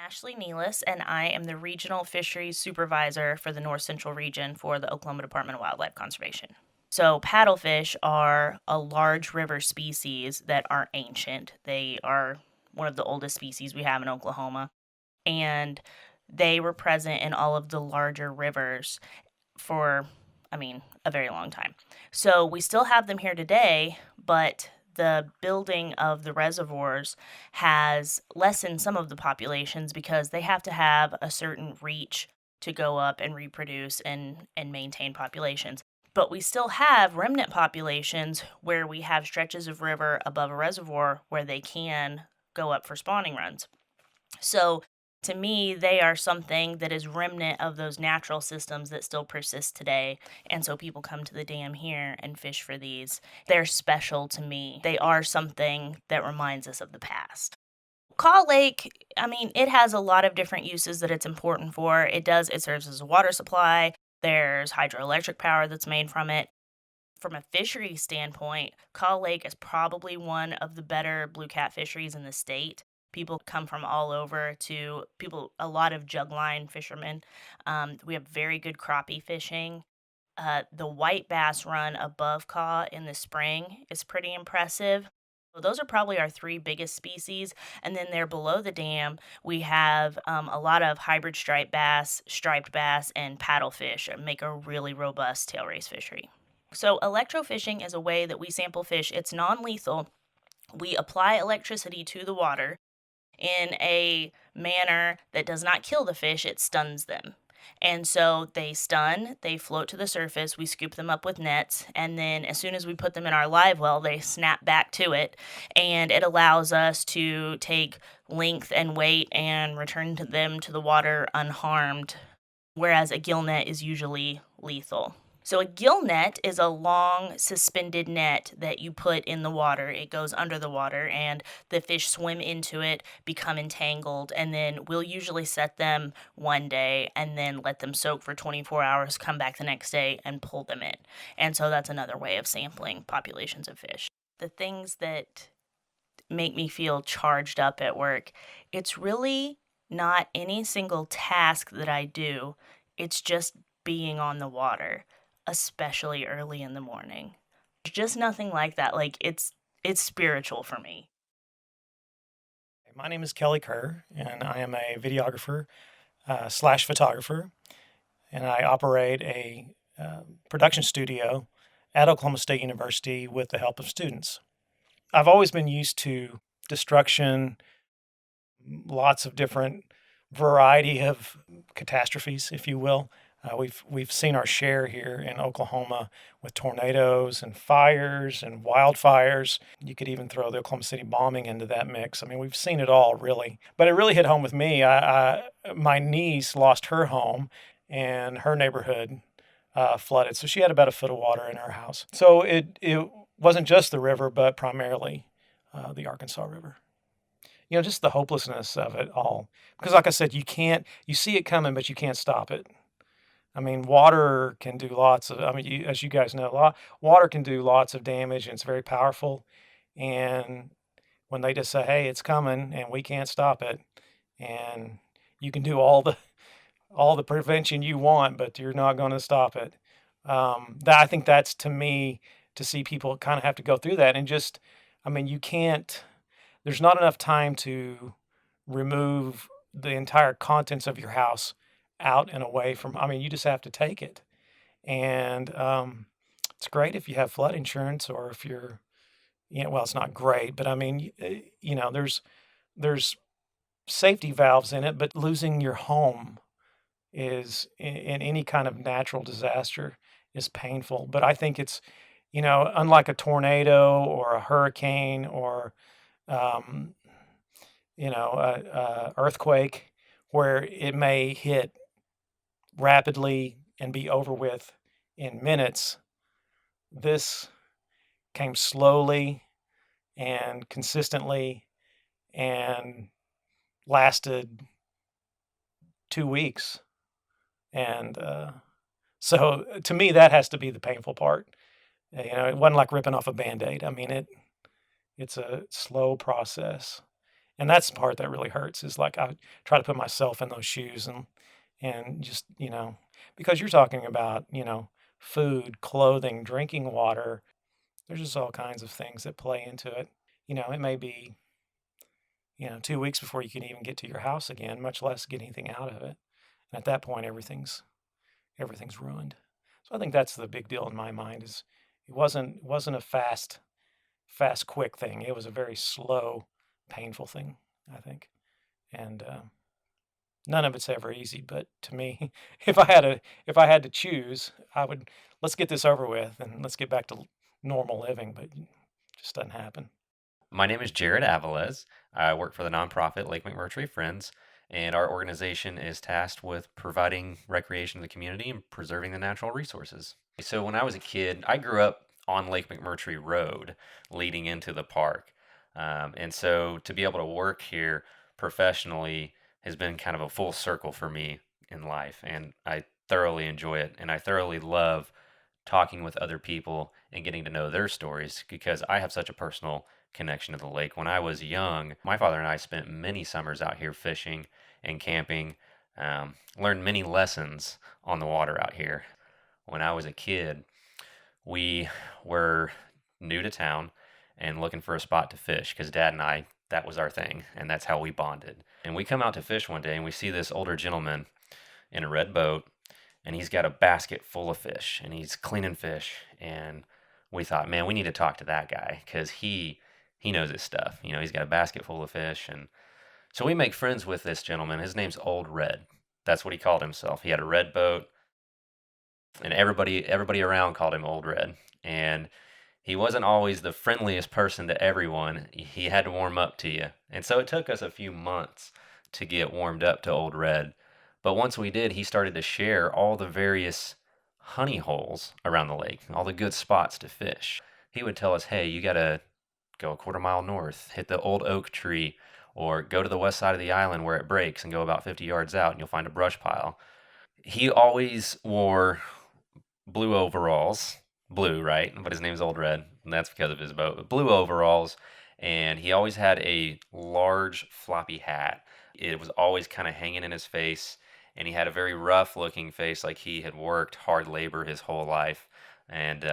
Ashley Nealis, and I am the Regional Fisheries Supervisor for the North Central Region for the Oklahoma Department of Wildlife Conservation. So, paddlefish are a large river species that are ancient. They are one of the oldest species we have in Oklahoma, and they were present in all of the larger rivers for, a very long time. So, we still have them here today, but the building of the reservoirs has lessened some of the populations because they have to have a certain reach to go up and reproduce and maintain populations. But we still have remnant populations where we have stretches of river above a reservoir where they can go up for spawning runs. So to me, they are something that is remnant of those natural systems that still persist today. And so people come to the dam here and fish for these. They're special to me. They are something that reminds us of the past. Kaw Lake, it has a lot of different uses that it's important for. It serves as a water supply. There's hydroelectric power that's made from it. From a fishery standpoint, Kaw Lake is probably one of the better blue cat fisheries in the state. People come from all over a lot of jugline fishermen. We have very good crappie fishing. The white bass run above Kaw in the spring is pretty impressive. So those are probably our three biggest species. And then there below the dam, we have a lot of hybrid striped bass, and paddlefish make a really robust tail race fishery. So electrofishing is a way that we sample fish. It's non-lethal. We apply electricity to the water in a manner that does not kill the fish, it stuns them. And so they float to the surface, we scoop them up with nets, and then as soon as we put them in our live well, they snap back to it, and it allows us to take length and weight and return them to the water unharmed, whereas a gill net is usually lethal. So a gill net is a long suspended net that you put in the water. It goes under the water and the fish swim into it, become entangled, and then we'll usually set them one day and then let them soak for 24 hours, come back the next day and pull them in. And so that's another way of sampling populations of fish. The things that make me feel charged up at work, it's really not any single task that I do. It's just being on the water, especially early in the morning. There's just nothing like that. Like it's spiritual for me. My name is Kelly Kerr, and I am a videographer slash photographer, and I operate a production studio at Oklahoma State University with the help of students. I've always been used to destruction, lots of different variety of catastrophes, if you will. We've seen our share here in Oklahoma with tornadoes and fires and wildfires. You could even throw the Oklahoma City bombing into that mix. We've seen it all, really. But it really hit home with me. My niece lost her home, and her neighborhood flooded. So she had about a foot of water in her house. So it wasn't just the river, but primarily the Arkansas River. Just the hopelessness of it all. Because like I said, you see it coming, but you can't stop it. Water can do lots of, as you guys know, water can do lots of damage, and it's very powerful. And when they just say, hey, it's coming and we can't stop it, and you can do all the prevention you want, but you're not going to stop it. I think that's, to me, to see people kind of have to go through that and just, you can't, there's not enough time to remove the entire contents of your house out and away from, you just have to take it. And it's great if you have flood insurance, or if you're, well, it's not great, but there's safety valves in it, but losing your home is, in any kind of natural disaster, is painful. But I think it's, unlike a tornado or a hurricane or, a earthquake, where it may hit rapidly and be over with in minutes, this came slowly and consistently and lasted 2 weeks. And so to me, that has to be the painful part. It wasn't like ripping off a Band-Aid. It's a slow process. And that's the part that really hurts, is like I try to put myself in those shoes, and just, because you're talking about, food, clothing, drinking water. There's just all kinds of things that play into it. It may be, 2 weeks before you can even get to your house again, much less get anything out of it. And at that point, everything's ruined. So I think that's the big deal in my mind, is it wasn't a fast, quick thing. It was a very slow, painful thing, I think. And none of it's ever easy. But to me, if I had to choose, I would, let's get this over with and let's get back to normal living. But it just doesn't happen. My name is Jared Alves. I work for the nonprofit Lake McMurtry Friends, and our organization is tasked with providing recreation to the community and preserving the natural resources. So, when I was a kid, I grew up on Lake McMurtry Road leading into the park. And so, to be able to work here professionally has been kind of a full circle for me in life, and I thoroughly enjoy it. And I thoroughly love talking with other people and getting to know their stories because I have such a personal connection to the lake. When I was young, my father and I spent many summers out here fishing and camping, learned many lessons on the water out here. When I was a kid, we were new to town and looking for a spot to fish because dad and I, that was our thing, and that's how we bonded. And we come out to fish one day and we see this older gentleman in a red boat, and he's got a basket full of fish and he's cleaning fish. And we thought, man, we need to talk to that guy because he knows his stuff. He's got a basket full of fish. And so we make friends with this gentleman. His name's Old Red. That's what he called himself. He had a red boat, and everybody around called him Old Red. And he wasn't always the friendliest person to everyone. He had to warm up to you. And so it took us a few months to get warmed up to Old Red. But once we did, he started to share all the various honey holes around the lake, all the good spots to fish. He would tell us, hey, you got to go a quarter mile north, hit the old oak tree, or go to the west side of the island where it breaks and go about 50 yards out and you'll find a brush pile. He always wore blue overalls, blue, right? But his name's Old Red, and that's because of his boat. Blue overalls, and he always had a large floppy hat. It was always kind of hanging in his face, and he had a very rough looking face, like he had worked hard labor his whole life, and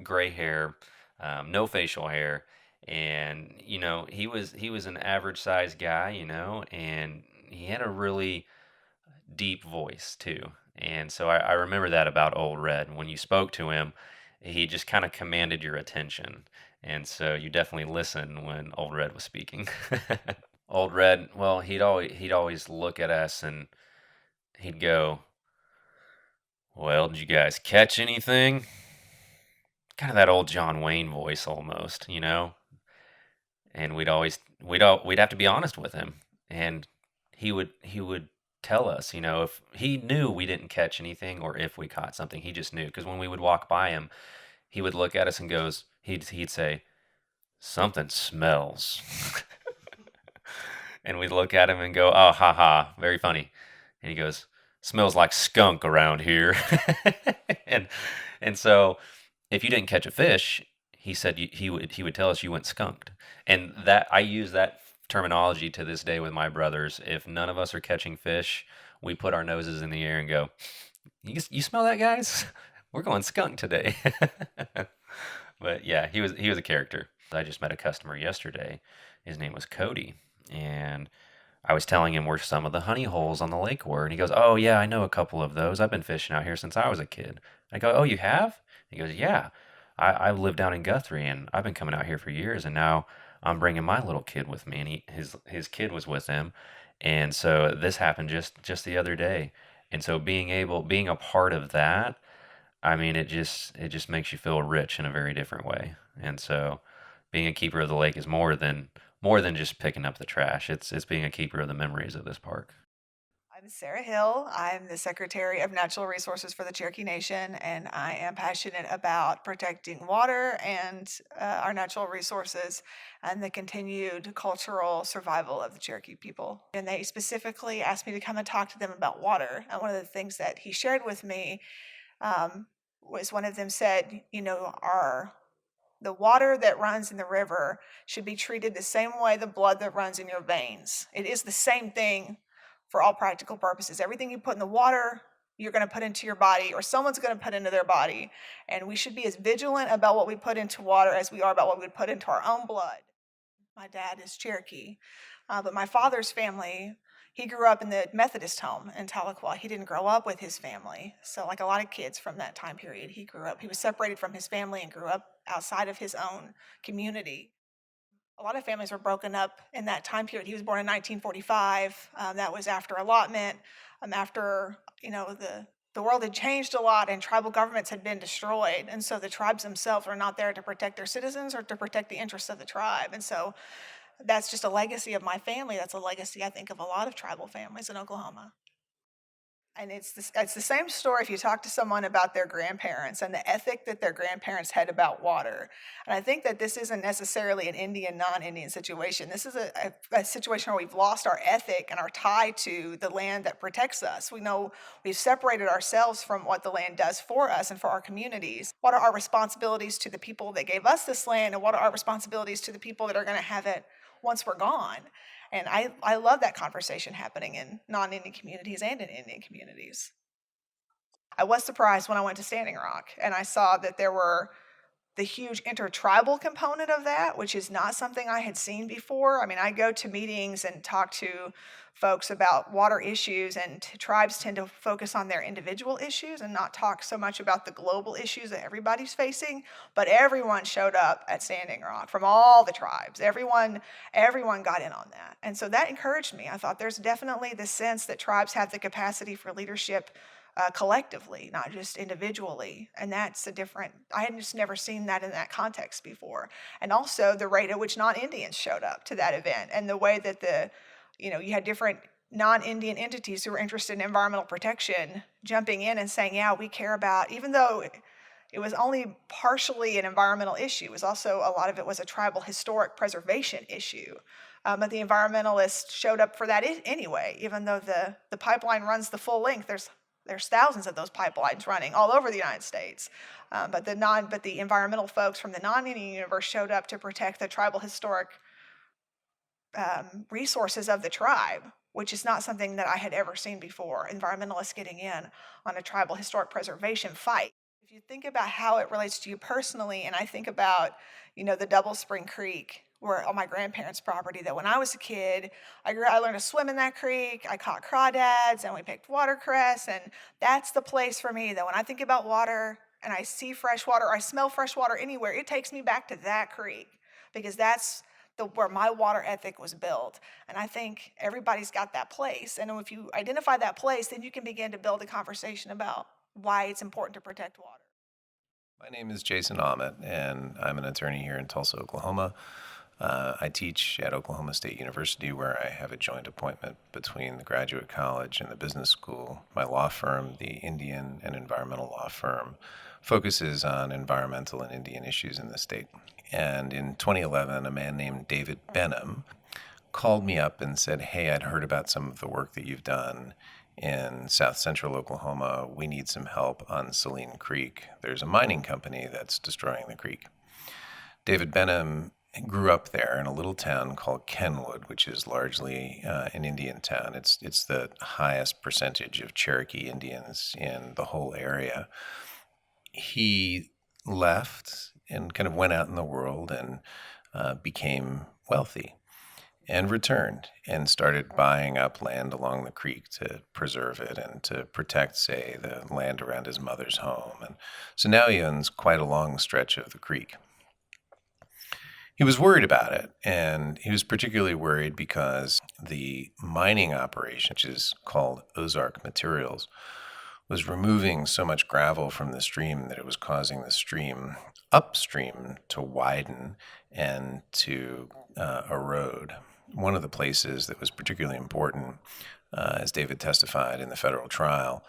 gray hair, no facial hair. And he was an average sized guy, and he had a really deep voice too. And so I remember that about Old Red. When you spoke to him, he just kind of commanded your attention. And so you definitely listened when Old Red was speaking. Old Red, well, he'd always look at us and he'd go, "Well, did you guys catch anything?" Kind of that old John Wayne voice almost. And we'd have to be honest with him, and he would tell us, if he knew we didn't catch anything or if we caught something. He just knew, because when we would walk by him, he would look at us and he'd say, "Something smells." And we'd look at him and go, "Oh, ha ha, very funny." And he goes, "Smells like skunk around here." and and so if you didn't catch a fish, he said he would tell us you went skunked. And that I use that terminology to this day with my brothers. If none of us are catching fish, we put our noses in the air and go, "You smell that, guys? We're going skunk today." But yeah, he was a character. I just met a customer yesterday. His name was Cody, and I was telling him where some of the honey holes on the lake were, and he goes, "Oh yeah, I know a couple of those. I've been fishing out here since I was a kid." I go, "Oh, you have?" He goes, "Yeah. I live down in Guthrie, and I've been coming out here for years, and now I'm bringing my little kid with me." And his kid was with him, and so this happened just the other day. And so being a part of that, I mean, it just makes you feel rich in a very different way. And so being a keeper of the lake is more than just picking up the trash. It's being a keeper of the memories of this park. I'm Sarah Hill. I'm the Secretary of Natural Resources for the Cherokee Nation, and I am passionate about protecting water and our natural resources and the continued cultural survival of the Cherokee people. And they specifically asked me to come and talk to them about water. And one of the things that he shared with me was one of them said, our The water that runs in the river should be treated the same way the blood that runs in your veins. It is the same thing for all practical purposes. Everything you put in the water, you're going to put into your body, or someone's going to put into their body. And we should be as vigilant about what we put into water as we are about what we put into our own blood. My dad is Cherokee, but my father's family, he grew up in the Methodist home in Tahlequah. He didn't grow up with his family. So like a lot of kids from that time period, he was separated from his family and grew up outside of his own community. A lot of families were broken up in that time period. He was born in 1945. That was after allotment, after, the world had changed a lot and tribal governments had been destroyed. And so the tribes themselves were not there to protect their citizens or to protect the interests of the tribe. And so that's just a legacy of my family. That's a legacy, I think, of a lot of tribal families in Oklahoma. And it's the same story if you talk to someone about their grandparents and the ethic that their grandparents had about water. And I think that this isn't necessarily an Indian, non-Indian situation. This is a situation where we've lost our ethic and our tie to the land that protects us. We know we've separated ourselves from what the land does for us and for our communities. What are our responsibilities to the people that gave us this land, and what are our responsibilities to the people that are going to have it once we're gone? And I love that conversation happening in non-Indian communities and in Indian communities. I was surprised when I went to Standing Rock and I saw that there were the huge intertribal component of that, which is not something I had seen before. I mean, I go to meetings and talk to folks about water issues, and tribes tend to focus on their individual issues and not talk so much about the global issues that everybody's facing. But everyone showed up at Standing Rock from all the tribes. Everyone got in on that. And so that encouraged me. I thought there's definitely this sense that tribes have the capacity for leadership collectively, not just individually. And that's I had just never seen that in that context before. And also the rate at which non-Indians showed up to that event, and the way that you had different non-Indian entities who were interested in environmental protection jumping in and saying, yeah, we care about, even though it was only partially an environmental issue, it was also, a lot of it was a tribal historic preservation issue. But the environmentalists showed up for that anyway, even though the pipeline runs the full length. There's thousands of those pipelines running all over the United States. But the environmental folks from the non-Indian universe showed up to protect the tribal historic resources of the tribe, which is not something that I had ever seen before, environmentalists getting in on a tribal historic preservation fight. If you think about how it relates to you personally, and I think about, the Double Spring Creek, where on my grandparents' property, that when I was a kid, I learned to swim in that creek. I caught crawdads and we picked watercress, and that's the place for me that when I think about water and I see fresh water, or I smell fresh water anywhere, it takes me back to that creek, because that's where my water ethic was built. And I think everybody's got that place. And if you identify that place, then you can begin to build a conversation about why it's important to protect water. My name is Jason Ahmet, and I'm an attorney here in Tulsa, Oklahoma. I teach at Oklahoma State University, where I have a joint appointment between the graduate college and the business school. My law firm, the Indian and Environmental Law Firm, focuses on environmental and Indian issues in the state. And in 2011, a man named David Benham called me up and said, hey, I'd heard about some of the work that you've done in south central Oklahoma. We need some help on Saline Creek. There's a mining company that's destroying the creek. David Benham grew up there in a little town called Kenwood, which is largely an Indian town. It's the highest percentage of Cherokee Indians in the whole area. He left and kind of went out in the world and became wealthy, and returned and started buying up land along the creek to preserve it and to protect, say, the land around his mother's home. And so now he owns quite a long stretch of the creek. He was worried about it, and he was particularly worried because the mining operation, which is called Ozark Materials, was removing so much gravel from the stream that it was causing the stream upstream to widen and to erode. One of the places that was particularly important, as David testified in the federal trial,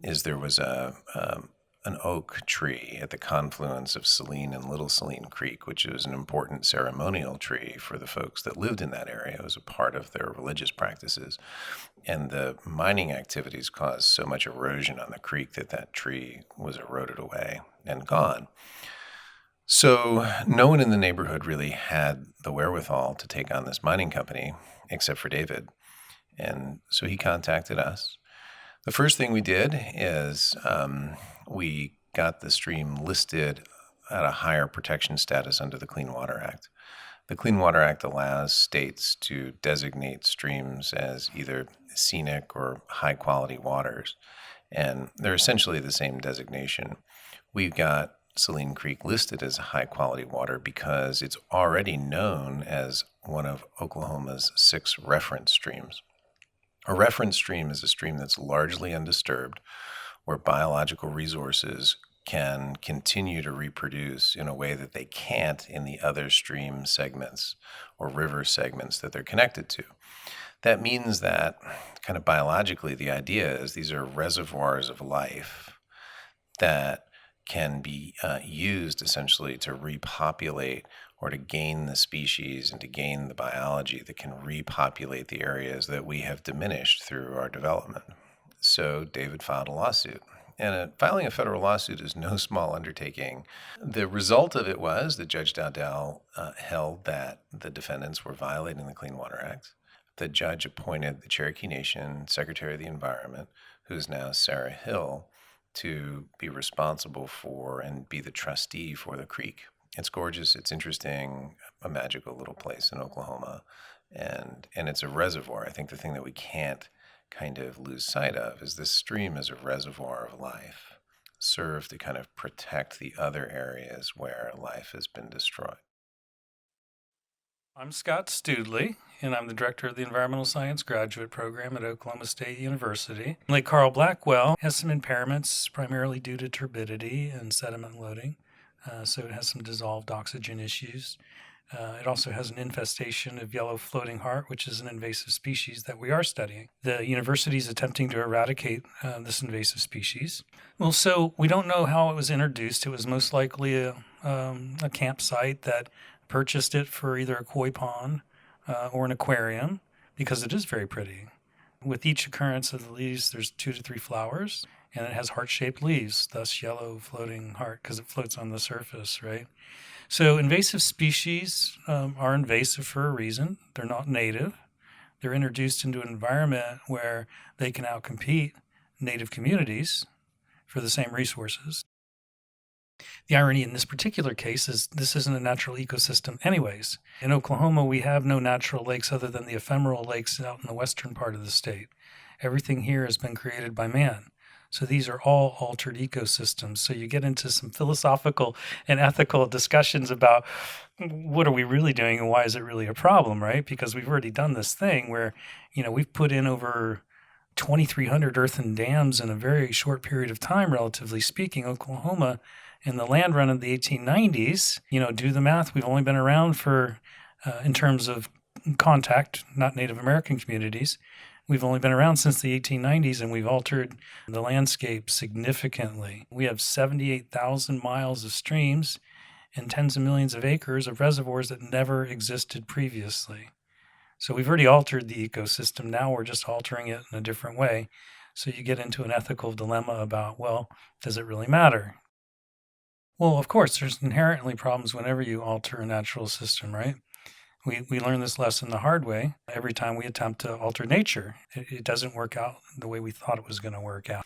is there was an oak tree at the confluence of Saline and Little Saline Creek, which was an important ceremonial tree for the folks that lived in that area. It was a part of their religious practices. And the mining activities caused so much erosion on the creek that tree was eroded away and gone. So no one in the neighborhood really had the wherewithal to take on this mining company except for David. And so he contacted us. The first thing we did is we got the stream listed at a higher protection status under the Clean Water Act. The Clean Water Act allows states to designate streams as either scenic or high quality waters, and they're essentially the same designation. We've got Saline Creek listed as a high quality water because it's already known as one of Oklahoma's 6 reference streams. A reference stream is a stream that's largely undisturbed, where biological resources can continue to reproduce in a way that they can't in the other stream segments or river segments that they're connected to. That means that, kind of biologically, the idea is these are reservoirs of life that can be used essentially to repopulate or to gain the species and to gain the biology that can repopulate the areas that we have diminished through our development. So David filed a lawsuit. And filing a federal lawsuit is no small undertaking. The result of it was that Judge Dowdell held that the defendants were violating the Clean Water Act. The judge appointed the Cherokee Nation Secretary of the Environment, who's now Sarah Hill, to be responsible for and be the trustee for the creek. It's gorgeous, it's interesting, a magical little place in Oklahoma, and it's a reservoir. I think the thing that we can't kind of lose sight of is this stream is a reservoir of life, serve to kind of protect the other areas where life has been destroyed. I'm Scott Stoodley, and I'm the director of the Environmental Science Graduate Program at Oklahoma State University. Lake Carl Blackwell has some impairments, primarily due to turbidity and sediment loading, so it has some dissolved oxygen issues. It also has an infestation of yellow floating heart, which is an invasive species that we are studying. The university is attempting to eradicate this invasive species. Well, so we don't know how it was introduced. It was most likely a campsite that purchased it for either a koi pond or an aquarium, because it is very pretty. With each occurrence of the leaves, there's 2 to 3 flowers, and it has heart-shaped leaves, thus yellow floating heart, because it floats on the surface, right? So invasive species are invasive for a reason. They're not native. They're introduced into an environment where they can outcompete native communities for the same resources. The irony in this particular case is this isn't a natural ecosystem anyways. In Oklahoma, we have no natural lakes other than the ephemeral lakes out in the western part of the state. Everything here has been created by man. So these are all altered ecosystems. So you get into some philosophical and ethical discussions about what are we really doing and why is it really a problem, right? Because we've already done this thing where, we've put in over 2,300 earthen dams in a very short period of time, relatively speaking. Oklahoma, in the land run of the 1890s, do the math, we've only been around for, in terms of contact, not Native American communities, we've only been around since the 1890s, and we've altered the landscape significantly. We have 78,000 miles of streams and tens of millions of acres of reservoirs that never existed previously. So we've already altered the ecosystem. Now we're just altering it in a different way. So you get into an ethical dilemma about, well, does it really matter? Well, of course, there's inherently problems whenever you alter a natural system, right? We learn this lesson the hard way every time we attempt to alter nature. It doesn't work out the way we thought it was going to work out.